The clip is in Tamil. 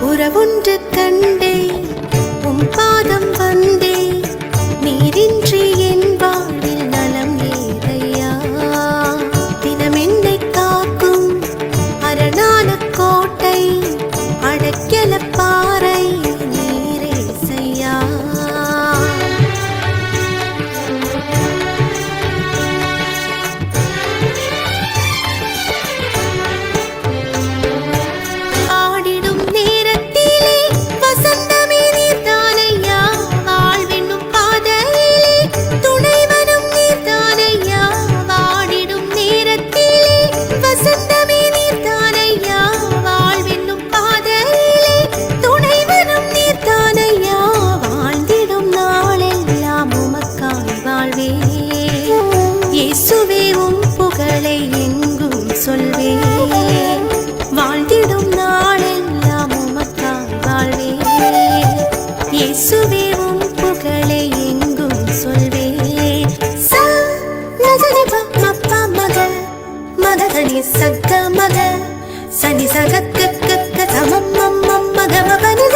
உறவொன்று கண்டே உம் பாதம் வந்தே நீரின்றி என் வாழ்வில் நலம் ஏதையா தினம் என்னை காக்கும் அரணான கோட்டை அடைக்கல பாறை நீரே செய்யா இயேசுவே உம் புகழை எங்கும் சொல்வே வாழ்ந்திடும் நாளெல்லாம் உமக்காய் வாழ்வே இயேசுவே உம் புகழை எங்கும் சொல்வே ச நஜனி பப்பா மக மகதனி சக்க மக சனி சகக்க சமம் மம் மக மகனி